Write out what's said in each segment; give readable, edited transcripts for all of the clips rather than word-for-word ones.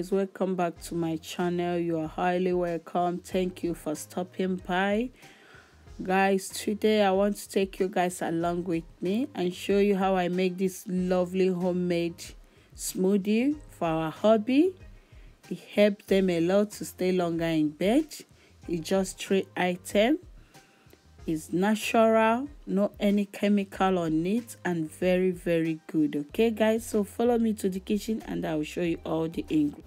guys, welcome back to my channel. You are highly welcome. Thank you for stopping by. Guys, today I want to take you guys along with me and show you how I make this lovely homemade smoothie for our hubby. It helps them a lot to stay longer in bed. It's just 3 items. It's natural, no any chemical on it, and very good. Okay guys, so follow me to the kitchen and I will show you all the ingredients.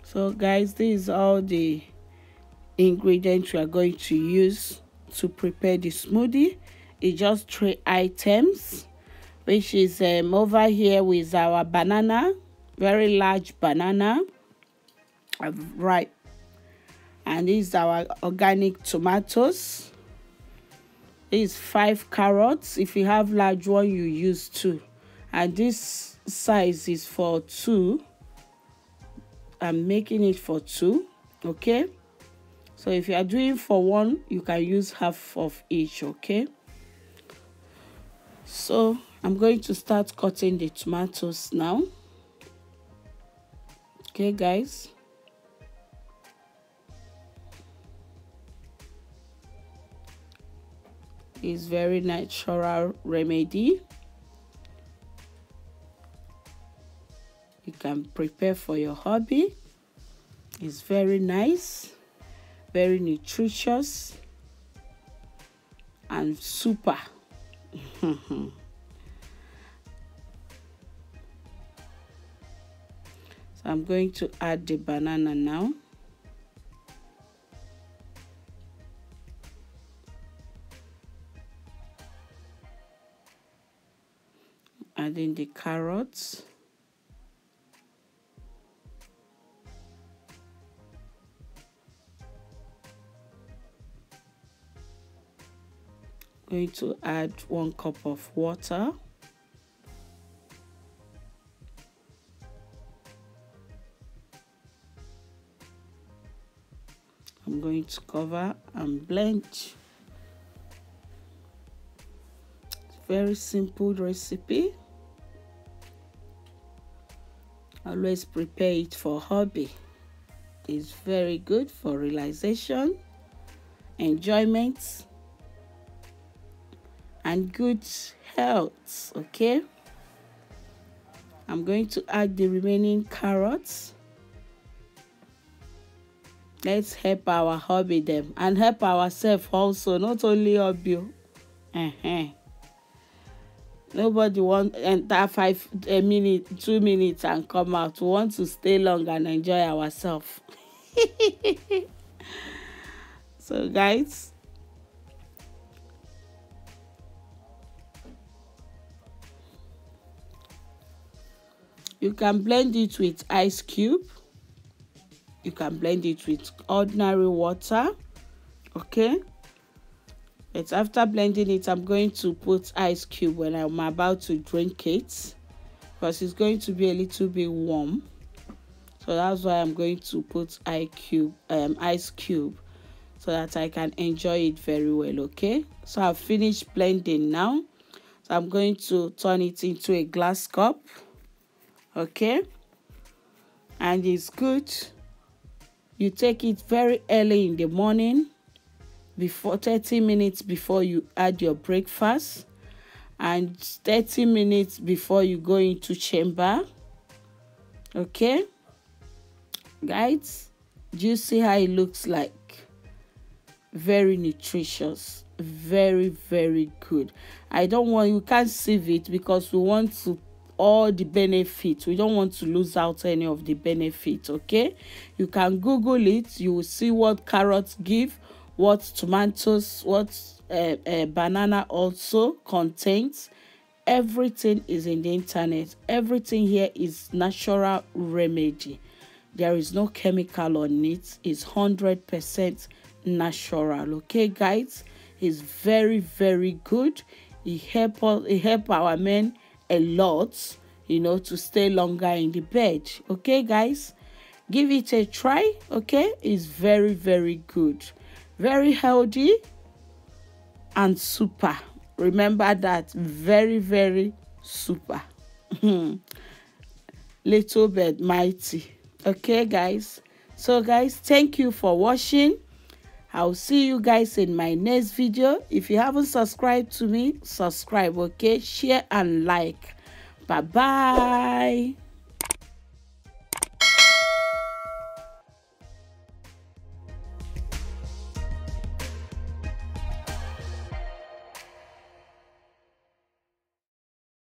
So guys, this is all the ingredients we are going to use to prepare the smoothie. It's just 3 items, which is over here with our banana, very large banana, right, and this is our organic tomatoes. Is 5 carrots. If you have large one, you use 2, and this size is for 2. I'm making it for 2. Okay, so if you are doing for 1, you can use half of each. Okay, so I'm going to start cutting the tomatoes now. Okay guys, is very natural remedy. You can prepare for your hubby. It's very nice, very nutritious, and super. So I'm going to add the banana now. Adding the carrots. Going to add 1 cup of water. I'm going to cover and blend. Very simple recipe. Always prepare it for hobby. It's very good for relaxation, enjoyment, and good health. Okay, I'm going to add the remaining carrots. Let's help our hobby them and help ourselves also, not only hobby. Nobody want enter 5 minutes, 2 minutes and come out. We want to stay long and enjoy ourselves. So guys, you can blend it with ice cube. You can blend it with ordinary water. Okay, but after blending it, I'm going to put ice cube when I'm about to drink it, because it's going to be a little bit warm. So that's why I'm going to put ice cube so that I can enjoy it very well. Okay, so I've finished blending now. So I'm going to turn it into a glass cup. Okay, and it's good. You take it very early in the morning, before 30 minutes before you add your breakfast, and 30 minutes before you go into chamber. Okay guys, do you see how it looks like? Very nutritious, very good. I don't want, you can't sieve it because we want to all the benefits. We don't want to lose out any of the benefits. Okay, you can Google it. You will see what carrots give, what tomatoes, what banana also contains. Everything is in the internet. Everything here is natural remedy. There is no chemical on it. It's 100% natural. Okay guys, it's very good. It help our men a lot, you know, to stay longer in the bed. Okay guys, give it a try. Okay, it's very good, very healthy and super. Remember that, very super. Little bit mighty. Okay, guys. So guys, thank you for watching. I'll see you guys in my next video. If you haven't subscribed to me, subscribe, okay? Share and like. Bye bye.